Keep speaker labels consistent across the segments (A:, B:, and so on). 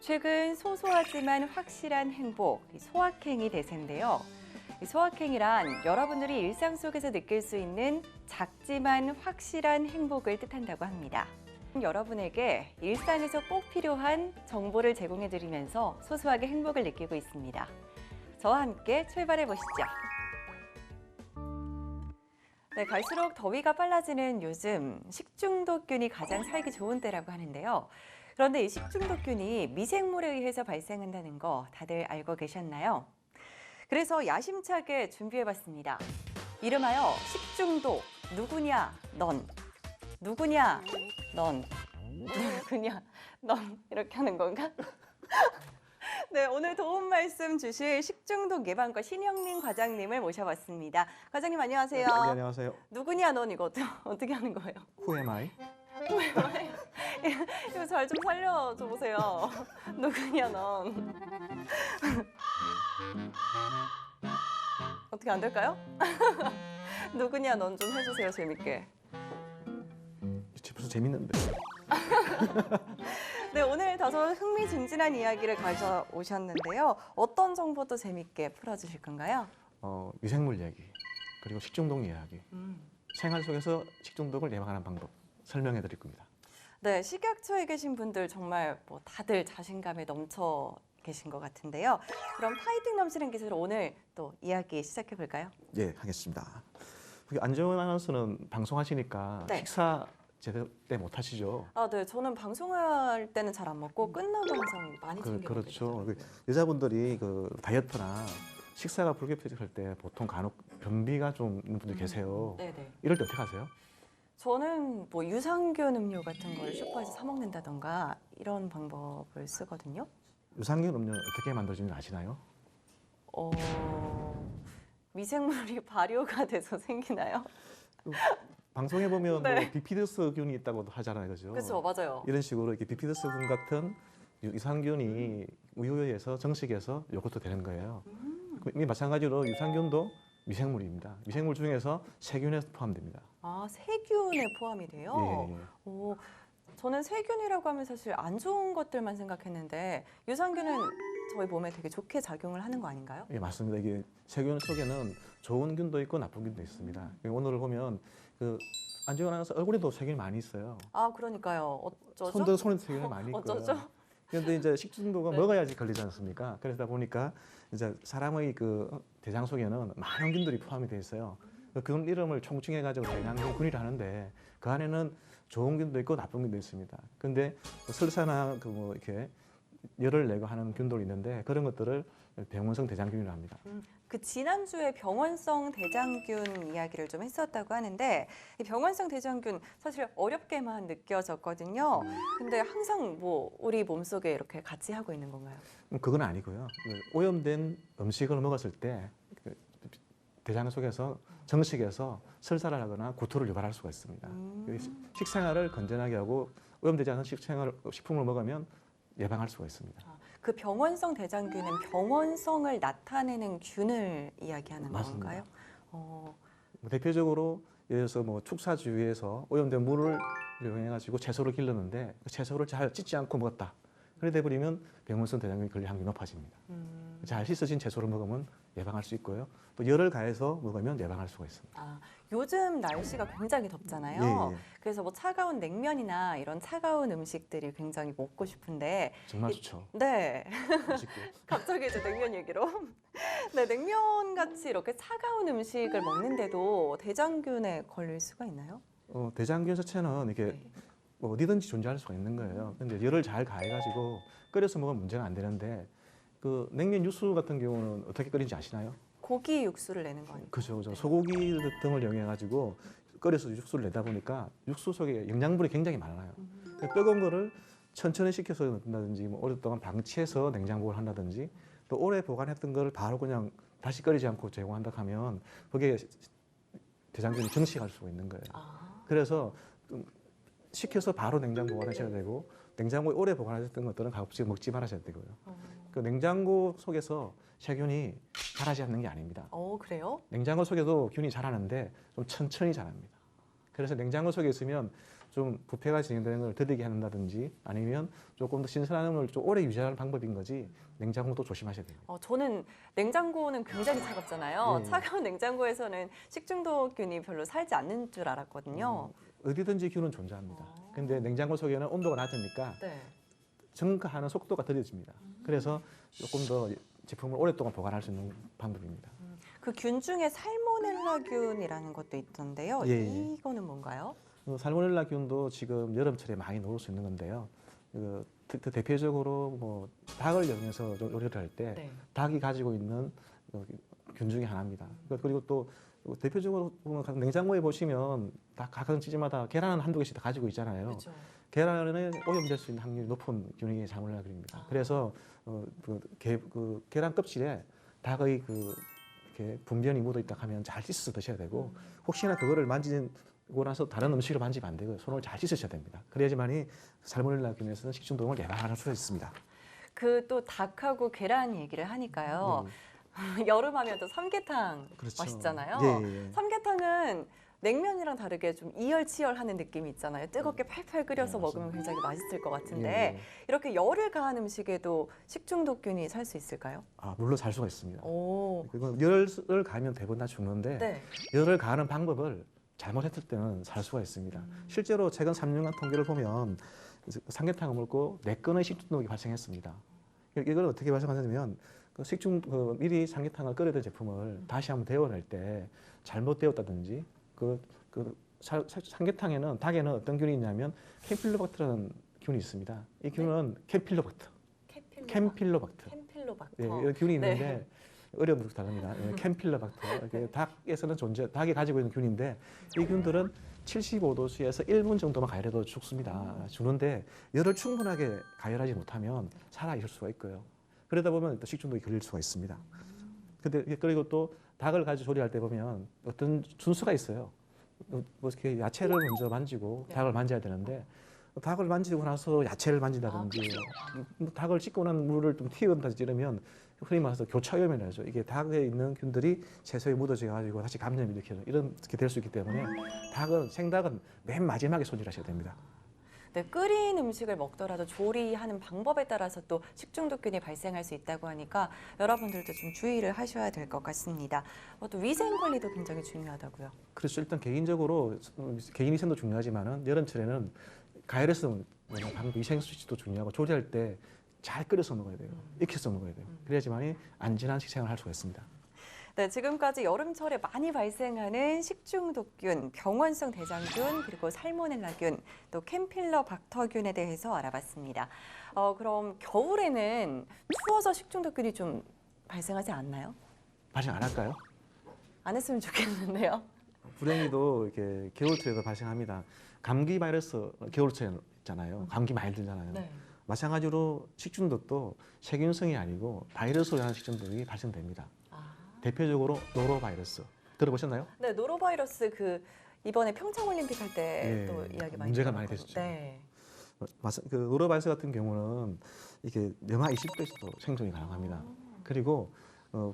A: 최근 소소하지만 확실한 행복, 소확행이 대세인데요. 소확행이란 여러분들이 일상 속에서 느낄 수 있는 작지만 확실한 행복을 뜻한다고 합니다. 여러분에게 일상에서 꼭 필요한 정보를 제공해드리면서 소소하게 행복을 느끼고 있습니다. 저와 함께 출발해 보시죠. 네, 갈수록 더위가 빨라지는 요즘 식중독균이 가장 살기 좋은 때라고 하는데요. 그런데 이 식중독균이 미생물에 의해서 발생한다는 거 다들 알고 계셨나요? 그래서 야심차게 준비해봤습니다. 이름하여 식중독, 누구냐, 넌. 누구냐, 넌. 누구냐, 넌. 이렇게 하는 건가? 네, 오늘 도움 말씀 주실 식중독 예방과 신영민 과장님을 모셔봤습니다. 과장님 안녕하세요.
B: 네, 안녕하세요.
A: 누구냐, 넌 이거 어떻게 하는 거예요?
B: Who am I?
A: 이거 잘 좀 살려줘 보세요. 누구냐, 넌. 어떻게 안 될까요? 누구냐, 넌 좀 해주세요, 재밌게.
B: 벌써 재밌는데.
A: 네, 오늘 다소 흥미진진한 이야기를 가져오셨는데요. 어떤 정보도 재밌게 풀어주실 건가요?
B: 미생물 이야기, 그리고 식중독 이야기. 생활 속에서 식중독을 예방하는 방법 설명해 드릴 겁니다.
A: 네, 식약처에 계신 분들 정말 다들 자신감에 넘쳐 계신 것 같은데요. 그럼 파이팅 넘치는 기술로 오늘 또 이야기 시작해 볼까요?
B: 예, 하겠습니다. 안재원 아나운서는 방송하시니까
A: 네.
B: 식사 제대로 때 못 하시죠?
A: 아, 네, 저는 방송할 때는 잘 안 먹고 끝나고 항상 많이 챙겨
B: 그렇죠.
A: 먹게 되더라고요.
B: 여자분들이 다이어트나 식사가 불규칙할 때 보통 간혹 변비가 좀 있는 분들 계세요.
A: 네네.
B: 이럴 때 어떻게 하세요?
A: 저는 유산균 음료 같은 걸 슈퍼에서 사 먹는다던가 이런 방법을 쓰거든요.
B: 유산균 음료는 어떻게 만들어지는지 아시나요?
A: 미생물이 발효가 돼서 생기나요?
B: 방송에 보면
A: 네.
B: 비피더스균이 있다고도 하잖아요, 그죠?
A: 그렇죠, 맞아요.
B: 이런 식으로 이렇게 비피더스균 같은 유산균이 우유에서 정식에서 요것도 되는 거예요. 이 마찬가지로 유산균도 미생물입니다. 미생물 중에서 세균에 포함됩니다.
A: 아, 세균에 포함이 돼요?
B: 예, 예.
A: 오, 저는 세균이라고 하면 사실 안 좋은 것들만 생각했는데 유산균은 저희 몸에 되게 좋게 작용을 하는 거 아닌가요?
B: 예, 맞습니다. 이게 세균 속에는 좋은 균도 있고 나쁜 균도 있습니다. 오늘 보면 안재원 아나운서 얼굴에도 세균이 많이 있어요.
A: 아, 그러니까요. 어쩌죠?
B: 손에도 세균이 많이 있고요.
A: 어쩌죠?
B: 그런데 이제 식중독은
A: 네.
B: 먹어야지 걸리지 않습니까? 그러다 보니까 이제 사람의 대장 속에는 많은 균들이 포함이 돼 있어요. 그 이름을 총칭해가지고 대장균이라 하는데 그 안에는 좋은 균도 있고 나쁜 균도 있습니다. 근데 설사나 이렇게 열을 내고 하는 균들이 있는데 그런 것들을 병원성 대장균이라고 합니다.
A: 그 지난주에 병원성 대장균 이야기를 좀 했었다고 하는데 이 병원성 대장균 사실 어렵게만 느껴졌거든요. 근데 항상 우리 몸속에 이렇게 같이 하고 있는 건가요?
B: 그건 아니고요. 오염된 음식을 먹었을 때 대장 속에서 정식에서 설사를 하거나 구토를 유발할 수가 있습니다. 식생활을 건전하게 하고 오염되지 않은 식품을 먹으면 예방할 수가 있습니다.
A: 그 병원성 대장균은 병원성을 나타내는 균을 이야기하는
B: 맞습니다.
A: 건가요?
B: 대표적으로 예를 들어서 축사 주위에서 오염된 물을 이용해 가지고 채소를 길렀는데 그 채소를 잘 찢지 않고 먹었다. 그래 돼버리면 병원성 대장균이 걸릴 확률이 높아집니다. 잘 씻어진 채소를 먹으면 예방할 수 있고요. 또 열을 가해서 먹으면 예방할 수가 있습니다.
A: 아, 요즘 날씨가 굉장히 덥잖아요.
B: 예, 예.
A: 그래서 차가운 냉면이나 이런 차가운 음식들이 굉장히 먹고 싶은데
B: 정말 좋죠.
A: 네.
B: 맛있고.
A: 갑자기 이제 냉면 얘기로. 네, 냉면 같이 이렇게 차가운 음식을 먹는데도 대장균에 걸릴 수가 있나요?
B: 대장균 자체는 이렇게
A: 네.
B: 어디든지 존재할 수가 있는 거예요. 근데 열을 잘 가해가지고 끓여서 먹으면 문제가 안 되는데 냉면 육수 같은 경우는 어떻게 끓이는지 아시나요?
A: 고기 육수를 내는 거 아니에요?
B: 그죠.
A: 네.
B: 소고기 등을 이용해가지고 끓여서 육수를 내다 보니까 육수 속에 영양분이 굉장히 많아요. 뜨거운 거를 천천히 식혀서 넣는다든지 오랫동안 방치해서 냉장보관을 한다든지 또 오래 보관했던 거를 바로 그냥 다시 끓이지 않고 제공한다 하면 거기에 대장균이 정식할 수가 있는 거예요. 그래서 식혀서 바로 냉장 보관하셔야 되고 냉장고에 오래 보관하셨던 것들은 가급적 먹지 말아셔야 되고요. 그 냉장고 속에서 세균이 자라지 않는 게 아닙니다.
A: 그래요?
B: 냉장고 속에도 균이 자라는데 좀 천천히 자랍니다. 그래서 냉장고 속에 있으면 좀 부패가 진행되는 걸 더디게 한다든지 아니면 조금 더 신선함을 좀 오래 유지하는 방법인 거지 냉장고도 조심하셔야 됩니다.
A: 저는 냉장고는 굉장히 차갑잖아요.
B: 예.
A: 차가운 냉장고에서는 식중독균이 별로 살지 않는 줄 알았거든요.
B: 어디든지 균은 존재합니다. 근데 냉장고 속에는 온도가 낮으니까
A: 네.
B: 증가하는 속도가 더뎌집니다. 그래서 조금 더 제품을 오랫동안 보관할 수 있는 방법입니다.
A: 그 균 중에 살모넬라균이라는 것도 있던데요.
B: 예, 예.
A: 이거는 뭔가요?
B: 살모넬라균도 지금 여름철에 많이 놓을 수 있는 건데요. 대표적으로 뭐 닭을 이용해서 요리를 할 때
A: 네.
B: 닭이 가지고 있는 균 중에 하나입니다. 그리고 또 대표적으로 보면 냉장고에 보시면 각 지점마다 계란은 한두 개씩 다 가지고 있잖아요.
A: 그렇죠.
B: 계란에 오염될 수 있는 확률이 높은 균이 살모넬라균입니다. 그래서 계란 껍질에 닭의 이렇게 분변이 묻어 있다 하면 잘 씻어서 드셔야 되고 혹시나 그거를 만지고 나서 다른 음식을 만지면 안 되고요. 손을 잘 씻으셔야 됩니다. 그래야지만이 살모넬라균에서는 식중독을 예방할 수 있습니다.
A: 그 또 닭하고 계란 얘기를 하니까요. 여름하면 또 삼계탕
B: 그렇죠.
A: 맛있잖아요.
B: 예, 예.
A: 삼계탕은 냉면이랑 다르게 좀 이열치열하는 느낌이 있잖아요. 뜨겁게 팔팔 끓여서
B: 네,
A: 먹으면
B: 맞습니다.
A: 굉장히 맛있을 것 같은데
B: 예.
A: 이렇게 열을 가한 음식에도 식중독균이 살 수 있을까요?
B: 물론 살 수가 있습니다.
A: 오,
B: 그건 열을 가하면 대부분 다 죽는데
A: 네.
B: 열을 가하는 방법을 잘못했을 때는 살 수가 있습니다. 실제로 최근 3년간 통계를 보면 삼계탕을 먹고 4건의 식중독이 발생했습니다. 이걸 어떻게 발생하냐면 미리 삼계탕을 끓여둔 제품을 다시 한번 데워낼 때 잘못 데웠다든지 삼계탕에는 닭에는 어떤 균이 있냐면 캠필로박터라는 균이 있습니다. 이 균은 캠필로박터.
A: 캠필로박터.
B: 예, 이 균이 있는데
A: 네.
B: 어려움도 다릅니다. 예, 캠필로박터. 이게 닭에서는 닭이 가지고 있는 균인데 이 균들은 75도씨에서 1분 정도만 가열해도 죽습니다. 죽는데 열을 충분하게 가열하지 못하면 살아 있을 수가 있고요. 그러다 보면 또 식중독이 걸릴 수가 있습니다. 근데 그리고 또 닭을 가지고 조리할 때 보면 어떤 순서가 있어요. 뭐 이렇게 야채를 먼저 만지고 닭을 만져야 되는데 닭을 만지고 나서 야채를 만진다든지 뭐 닭을 씻고 난 물을 좀 튀어온다든지 이러면 흔히 말해서 교차오염이 나죠. 이게 닭에 있는 균들이 채소에 묻어져 가지고 다시 감염이 이렇게 될 수 있기 때문에 생닭은 맨 마지막에 손질하셔야 됩니다.
A: 네, 끓인 음식을 먹더라도 조리하는 방법에 따라서 또 식중독균이 발생할 수 있다고 하니까 여러분들도 좀 주의를 하셔야 될 것 같습니다. 또 위생 관리도 굉장히 중요하다고요.
B: 그렇죠. 일단 개인적으로 개인 위생도 중요하지만은 여름철에는 가열해서 먹는 방법 위생 수치도 중요하고 조리할 때 잘 끓여서 먹어야 돼요. 익혀서 먹어야 돼요. 그래야지만이 안전한 식생활을 할 수가 있습니다.
A: 네, 지금까지 여름철에 많이 발생하는 식중독균, 병원성 대장균, 그리고 살모넬라균, 또 캠필러박터균에 대해서 알아봤습니다. 그럼 겨울에는 추워서 식중독균이 좀 발생하지 않나요?
B: 발생 안 할까요?
A: 안 했으면 좋겠는데요.
B: 불행히도 이렇게 겨울철에도 발생합니다. 감기 바이러스 겨울철에 있잖아요. 감기 많이 들잖아요.
A: 네.
B: 마찬가지로 식중독도 세균성이 아니고 바이러스로 인한 식중독이 발생됩니다. 대표적으로 노로바이러스 들어보셨나요?
A: 네, 노로바이러스 이번에 평창올림픽 할 때 또
B: 예,
A: 이야기 많이
B: 문제가 많이
A: 들었거든요.
B: 됐었죠.
A: 네.
B: 노로바이러스 같은 경우는 이게 영하 20도에서도 생존이 가능합니다. 그리고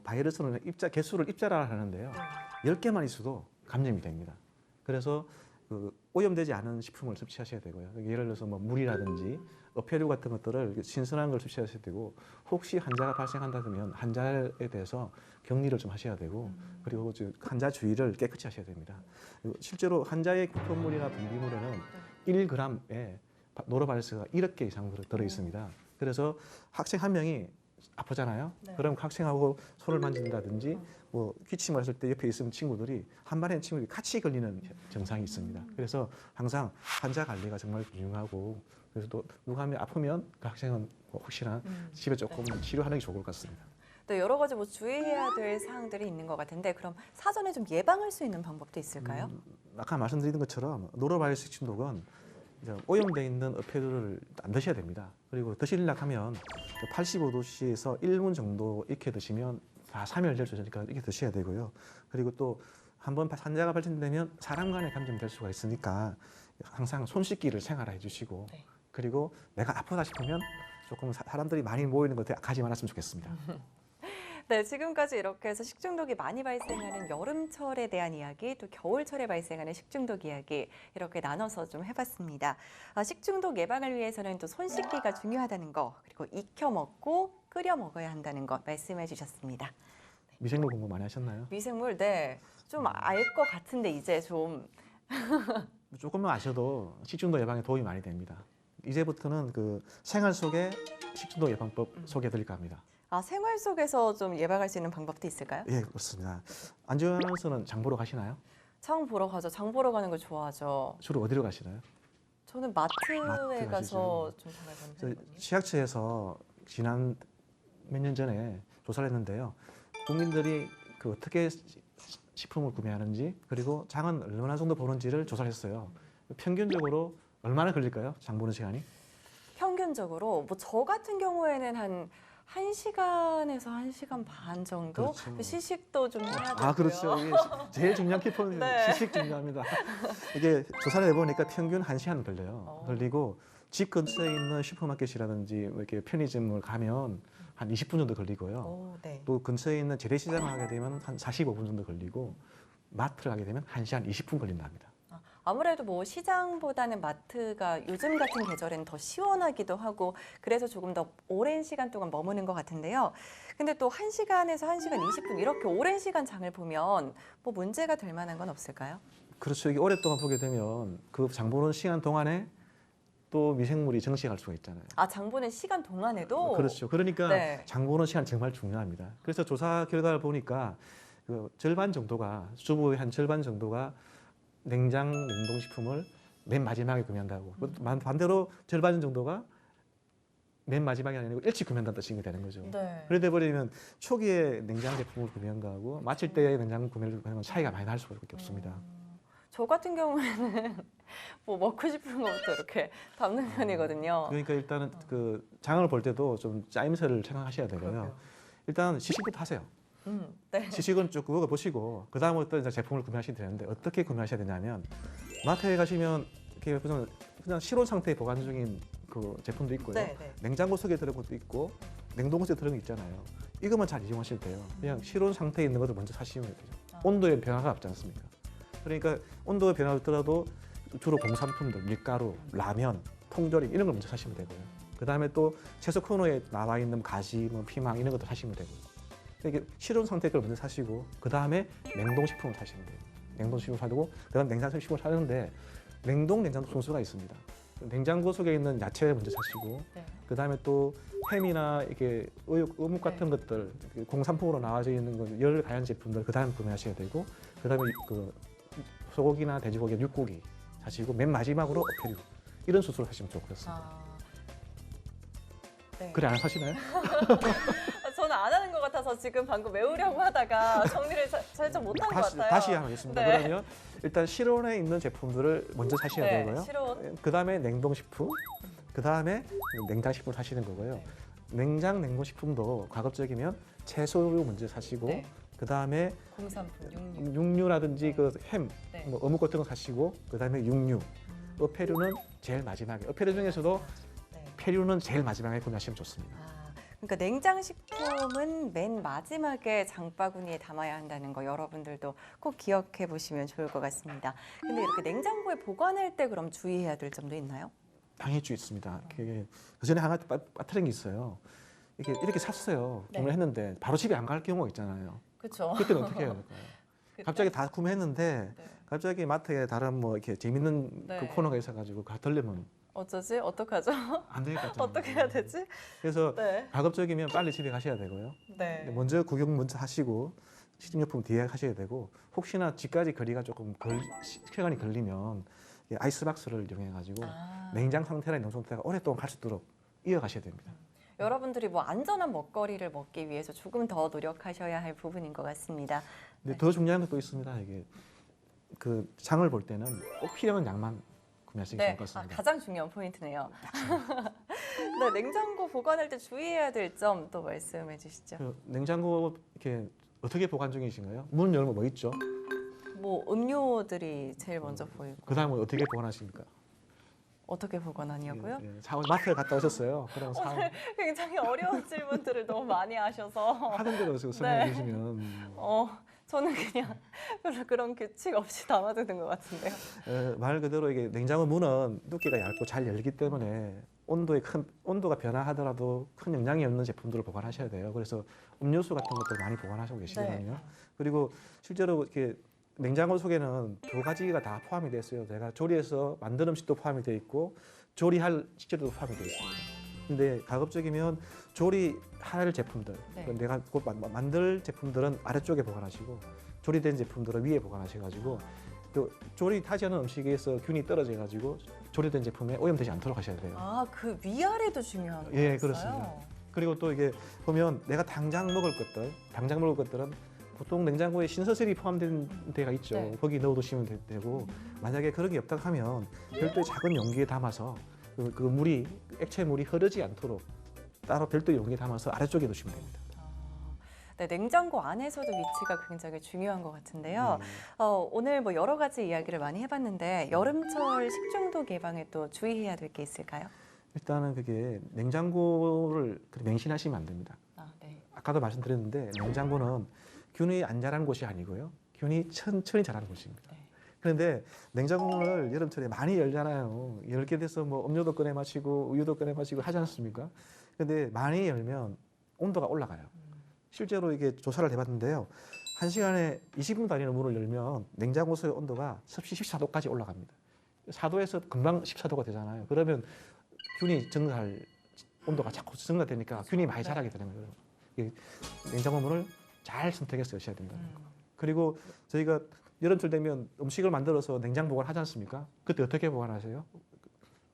B: 바이러스는 개수를 입자라 하는데요. 10개만 있어도 감염이 됩니다. 그래서 오염되지 않은 식품을 섭취하셔야 되고요. 예를 들어서 뭐 물이라든지 어패류 같은 것들을 신선한 걸 섭취하셔야 되고 혹시 환자가 발생한다면 환자에 대해서 격리를 좀 하셔야 되고 그리고 환자 주위를 깨끗이 하셔야 됩니다. 실제로 환자의 구토물이나 분비물에는 1g에 노로바이러스가 1억 개 이상 들어 있습니다. 그래서 학생 한 명이 아프잖아요.
A: 네.
B: 그럼 학생하고 손을 만진다든지 뭐 기침을 했을 때 옆에 있으면 친구들이 한 마리의 친구들이 같이 걸리는 증상이 있습니다. 그래서 항상 환자 관리가 정말 중요하고 그래서 또 누가 하면 아프면 그 학생은 혹시나 집에 조금 치료하는 게 좋을 것 같습니다.
A: 또 여러 가지 주의해야 될 사항들이 있는 것 같은데 그럼 사전에 좀 예방할 수 있는 방법도 있을까요?
B: 아까 말씀드린 것처럼 노로바이러스 식중독은 오염되어 있는 어패류를 안 드셔야 됩니다. 그리고 드시려고 하면 85도씨에서 1분 정도 익혀 드시면 다 사멸될 수 있으니까 이렇게 드셔야 되고요. 그리고 또 한번 환자가 발생되면 사람 간에 감염될 수가 있으니까 항상 손 씻기를 생활해 주시고
A: 네.
B: 그리고 내가 아프다 싶으면 조금 사람들이 많이 모이는 곳에 가지 말았으면 좋겠습니다.
A: 네, 지금까지 이렇게 해서 식중독이 많이 발생하는 여름철에 대한 이야기, 또 겨울철에 발생하는 식중독 이야기 이렇게 나눠서 좀 해봤습니다. 식중독 예방을 위해서는 또 손 씻기가 중요하다는 거, 그리고 익혀 먹고 끓여 먹어야 한다는 것 말씀해 주셨습니다.
B: 미생물 공부 많이 하셨나요?
A: 미생물, 네, 좀 알 것 같은데 이제 좀
B: 조금만 아셔도 식중독 예방에 도움이 많이 됩니다. 이제부터는 그 생활 속에 식중독 예방법 소개해 드릴까 합니다.
A: 생활 속에서 좀 예방할 수 있는 방법도 있을까요?
B: 예, 그렇습니다. 안지원 아나운서는 장 보러 가시나요?
A: 장 보러 가죠. 장 보러 가는 걸 좋아하죠.
B: 주로 어디로 가시나요?
A: 저는 마트에
B: 마트
A: 가서
B: 가시죠.
A: 좀 장을 보는
B: 저희
A: 편이거든요.
B: 식약처에서 지난 몇 년 전에 조사를 했는데요. 국민들이 그 어떻게 식품을 구매하는지 그리고 장은 얼마나 정도 보는지를 조사를 했어요. 평균적으로 얼마나 걸릴까요? 장 보는 시간이?
A: 평균적으로 뭐 저 같은 경우에는 한 1시간에서 1시간 반 정도?
B: 그렇죠.
A: 시식도 좀 해야 되고요.
B: 아, 그렇죠. 이게 제일 중요한 키포인트
A: 네.
B: 시식 중요합니다. 이게 조사를 해보니까 평균 1시간 걸려요. 걸리고 집 근처에 있는 슈퍼마켓이라든지 뭐 이렇게 편의점을 가면 한 20분 정도 걸리고요.
A: 오, 네.
B: 또 근처에 있는 재래시장을 하게 되면 한 45분 정도 걸리고 마트를 하게 되면 1시간 20분 걸린다 합니다.
A: 아무래도 뭐 시장보다는 마트가 요즘 같은 계절에는 더 시원하기도 하고 그래서 조금 더 오랜 시간 동안 머무는 것 같은데요. 근데 또 1시간에서 1시간 20분 이렇게 오랜 시간 장을 보면 뭐 문제가 될 만한 건 없을까요?
B: 그렇죠. 이게 오랫동안 보게 되면 그 장 보는 시간 동안에 또 미생물이 정식할 수가 있잖아요.
A: 장 보는 시간 동안에도?
B: 그렇죠. 그러니까
A: 네.
B: 장 보는 시간 정말 중요합니다. 그래서 조사 결과를 보니까 그 절반 정도가 주부의 한 절반 정도가 냉장 냉동식품을 맨 마지막에 구매한다고. 반대로 절반 정도가 맨 마지막이 아니고 일찍 구매한다는 뜻이 되는 거죠.
A: 네.
B: 그러다 버리면 초기에 냉장 제품을 구매한 거하고 마칠 때에 냉장 구매를 하는 건 차이가 많이 날 수밖에 없습니다.
A: 저 같은 경우에는 뭐 먹고 싶은 것부터 이렇게 담는 편이거든요.
B: 그러니까 일단은 그 장을 볼 때도 좀 짜임새를 생각하셔야 되고요.
A: 그러게요.
B: 일단 시식부터 하세요.
A: 네.
B: 시식은 쭉 그거 보시고 그 다음부터 이제 제품을 구매하시면 되는데 어떻게 구매하셔야 되냐면 마트에 가시면 이렇게 그냥 실온 상태에 보관 중인 그 제품도 있고요.
A: 네, 네.
B: 냉장고 속에 들어간 것도 있고 냉동고 속에 들어간 거 있잖아요. 이것만 잘 이용하셔도 돼요. 그냥 실온 상태에 있는 것을 먼저 사시면 되죠. 온도에 변화가 없지 않습니까? 그러니까 온도에 변화가 없더라도 주로 공산품들, 밀가루, 라면, 통조림 이런 걸 먼저 사시면 되고요. 그 다음에 또 채소 코너에 나와 있는 가지, 뭐 피망 이런 것도 사시면 되고요. 이게 실온 상태 걸 먼저 사시고 그 다음에 냉동식품을 사시면 돼요. 냉동식품을 사두고 그다음 냉장식품을 사는데 냉장고 순서가 있습니다. 냉장고 속에 있는 야채를 먼저 사시고
A: 네.
B: 그 다음에 또 햄이나 이렇게 어묵 같은 것들 공산품으로 나와져 있는 거 열 가연 제품들 그 다음 구매하셔야 되고 그 다음에 그 소고기나 돼지고기, 육고기 사시고 맨 마지막으로 어패류 이런 순서로 하시면 좋겠습니다.
A: 네.
B: 그래 안 하시나요?
A: 저는 안 하는 것 같아서 지금 방금 외우려고 하다가 정리를 살짝 못한 것 같아요.
B: 다시 하겠습니다.
A: 네.
B: 그러면 일단 실온에 있는 제품들을 먼저 사셔야
A: 네,
B: 되고요.
A: 실온.
B: 그 다음에 냉동식품, 그 다음에 냉장식품을 사시는 거고요.
A: 네.
B: 냉장 냉동식품도 가급적이면 채소를 먼저 사시고
A: 네.
B: 그 다음에
A: 공산품, 육류.
B: 육류라든지
A: 네.
B: 그 햄,
A: 네.
B: 뭐 어묵 같은 거 사시고 그 다음에 육류, 어패류는 제일 마지막에. 어패류 중에서도
A: 네.
B: 패류는 제일 마지막에 구매하시면 좋습니다.
A: 그러니까 냉장식품은 맨 마지막에 장바구니에 담아야 한다는 거 여러분들도 꼭 기억해 보시면 좋을 것 같습니다. 근데 이렇게 냉장고에 보관할 때 그럼 주의해야 될 점도 있나요?
B: 당연히 있습니다. 그 전에 하나 빠뜨린 게 있어요. 이렇게 샀어요.
A: 네.
B: 구매했는데 바로 집에 안 갈 경우가 있잖아요.
A: 그렇죠.
B: 그때는 어떻게 해야 될까요? 갑자기 다 구매했는데
A: 네.
B: 갑자기 마트에 다른 뭐 이렇게 재밌는
A: 네.
B: 그 코너가 있어가지고 들르면
A: 어쩌지? 어떡하죠?
B: 안 될 것 같아요.
A: 어떻게 해야 되지?
B: 그래서
A: 네.
B: 가급적이면 빨리 집에 가셔야 되고요.
A: 네.
B: 먼저 구경 먼저 하시고 식품용품 뒤에 하셔야 되고 혹시나 집까지 거리가 조금 시간이 걸리면 아이스박스를 이용해가지고 냉장 상태나 냉동 상태가 오랫동안 갈 수 있도록 이어가셔야 됩니다.
A: 여러분들이 뭐 안전한 먹거리를 먹기 위해서 조금 더 노력하셔야 할 부분인 것 같습니다.
B: 근데 더 중요한 것도 있습니다. 이게 그 장을 볼 때는 꼭 필요한 양만 구매하시기 좋을
A: 네,
B: 것 같습니다.
A: 가장 중요한 포인트네요. 네, 냉장고 보관할 때 주의해야 될 점 또 말씀해 주시죠.
B: 그 냉장고 이렇게 어떻게 보관 중이신가요? 문 열면 뭐 있죠?
A: 뭐 음료들이 제일 먼저 보이고.
B: 그 다음은 어떻게 보관하십니까?
A: 어떻게 보관하냐고요?
B: 예, 마트에 갔다 오셨어요. 그럼
A: 굉장히 어려운 질문들을 너무 많이 하셔서
B: 하던 대로 설명해 주시면
A: 저는 그냥 별로 그런 규칙 없이 담아두는 것 같은데요.
B: 말 그대로 이게 냉장고 문은 두께가 얇고 잘 열기 때문에 온도가 변화하더라도 큰 영향이 없는 제품들을 보관하셔야 돼요. 그래서 음료수 같은 것들 많이 보관하시고 계시거든요.
A: 네.
B: 그리고 실제로 이렇게 냉장고 속에는 두 가지가 다 포함이 되어 있어요. 제가 조리해서 만든 음식도 포함이 되어 있고 조리할 식재료도 포함이 되어 있습니다. 근데 가급적이면 조리할 제품들,
A: 네.
B: 내가 곧 만들 제품들은 아래쪽에 보관하시고 조리된 제품들은 위에 보관하셔가지고 또 조리하지 않은 음식에서 균이 떨어져가지고 조리된 제품에 오염되지 않도록 하셔야 돼요.
A: 아, 그 위아래도 중요한 거였어요?
B: 예, 그렇습니다. 그리고 또 이게 보면 내가 당장 먹을 것들은 보통 냉장고에 신서슬이 포함된 데가 있죠.
A: 네.
B: 거기 넣어두시면 되고 만약에 그런 게 없다 하면 별도의 작은 용기에 담아서 그 물이 액체 물이 흐르지 않도록 따로 별도의 용기에 담아서 아래쪽에 두시면 됩니다.
A: 네, 냉장고 안에서도 위치가 굉장히 중요한 것 같은데요. 오늘 뭐 여러 가지 이야기를 많이 해봤는데 여름철 식중독 예방에 또 주의해야 될 게 있을까요?
B: 일단은 그게 냉장고를 맹신하시면 안 됩니다.
A: 네.
B: 아까도 말씀드렸는데 냉장고는 균이 안 자란 곳이 아니고요. 균이 천천히 자라는 곳입니다.
A: 네.
B: 그런데 냉장고를 여름철에 많이 열잖아요. 열게 돼서 뭐 음료도 꺼내 마시고 우유도 꺼내 마시고 하지 않습니까? 근데 많이 열면 온도가 올라가요. 실제로 이게 조사를 해봤는데요. 1시간에 20분 단위로 문을 열면 냉장고 속의 온도가 섭씨 14도까지 올라갑니다. 4도에서 금방 14도가 되잖아요. 그러면 균이 증가할 온도가 자꾸 증가되니까 균이 많이 자라게 되는 거예요. 이 냉장고 문을 잘 선택해서 여셔야 된다는 거. 그리고 저희가 여름철 되면 음식을 만들어서 냉장 보관하지 않습니까? 그때 어떻게 보관하세요?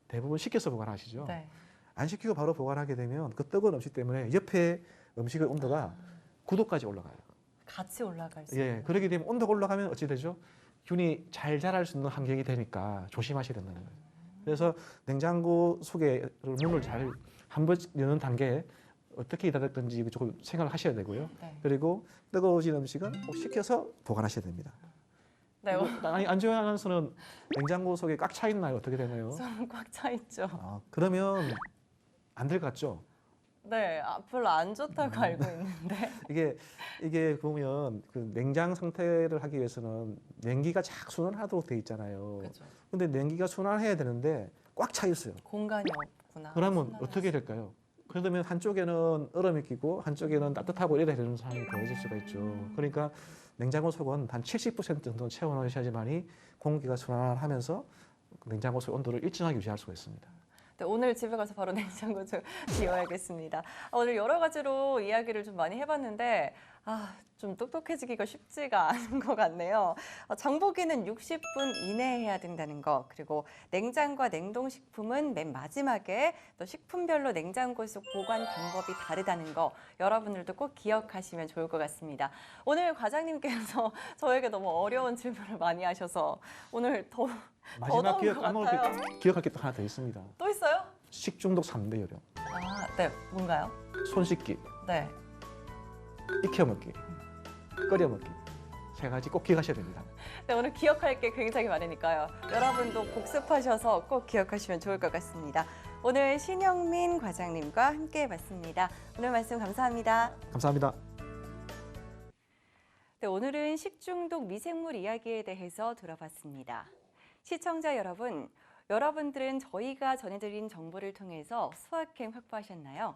B: 대부분 식혀서 보관하시죠.
A: 네.
B: 안 식히고 바로 보관하게 되면 그 뜨거운 음식 때문에 옆에 음식의 온도가 9도까지 올라가요.
A: 같이 올라갈 수
B: 예,
A: 있는.
B: 그렇게 되면 온도가 올라가면 어찌 되죠? 균이 잘 자랄 수 있는 환경이 되니까 조심하셔야 된다는 거예요. 그래서 냉장고 속에 문을 잘 한 번 여는 단계에 어떻게 닫을 건지 조금 생각을 하셔야 되고요.
A: 네.
B: 그리고 뜨거워진 음식은 꼭 식혀서 보관하셔야 됩니다.
A: 네,
B: 아니 안주현 아나운서는 냉장고 속에 꽉 차 있나요? 어떻게 되나요?
A: 손 꽉 차 있죠.
B: 그러면 안 될 것 같죠?
A: 네, 별로 안 좋다고 알고 있는데.
B: 이게 보면 그 냉장 상태를 하기 위해서는 냉기가 쫙 순환하도록 돼 있잖아요.
A: 그렇죠.
B: 근데 냉기가 순환해야 되는데 꽉 차 있어요.
A: 공간이 없구나.
B: 그러면
A: 순환할
B: 어떻게
A: 수
B: 될까요? 그러면 한쪽에는 얼음이 끼고 한쪽에는 따뜻하고 이래야 되는 상황이 벌어질 수가 있죠. 그러니까 냉장고 속은 한 70% 정도 채워넣으셔야지만이 공기가 순환하면서 냉장고 속 온도를 일정하게 유지할 수가 있습니다.
A: 네, 오늘 집에 가서 바로 냉장고 좀 비워야겠습니다. 오늘 여러 가지로 이야기를 좀 많이 해봤는데 좀 똑똑해지기가 쉽지가 않은 것 같네요. 장보기는 60분 이내에 해야 된다는 거, 그리고 냉장과 냉동식품은 맨 마지막에, 또 식품별로 냉장고 속 보관 방법이 다르다는 거 여러분들도 꼭 기억하시면 좋을 것 같습니다. 오늘 과장님께서 저에게 너무 어려운 질문을 많이 하셔서 오늘 더
B: 마지막
A: 더더운 것 같아요.
B: 기억할 게 또 하나 더 있습니다.
A: 또 있어요?
B: 식중독 3대 요령.
A: 네, 뭔가요?
B: 손 씻기,
A: 네.
B: 익혀 먹기, 끓여 먹기. 3가지 꼭 기억하셔야 됩니다.
A: 네, 오늘 기억할 게 굉장히 많으니까요. 여러분도 복습하셔서 꼭 기억하시면 좋을 것 같습니다. 오늘 신영민 과장님과 함께 해봤습니다. 오늘 말씀 감사합니다.
B: 감사합니다.
A: 네, 오늘은 식중독 미생물 이야기에 대해서 들어봤습니다. 시청자 여러분, 여러분들은 저희가 전해드린 정보를 통해서 수확행 확보하셨나요?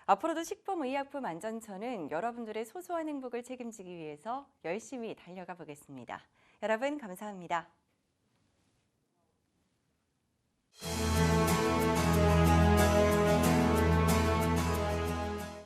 A: 앞으로도 식품의약품 안전처는 여러분들의 소소한 행복을 책임지기 위해서 열심히 달려가 보겠습니다. 여러분 감사합니다.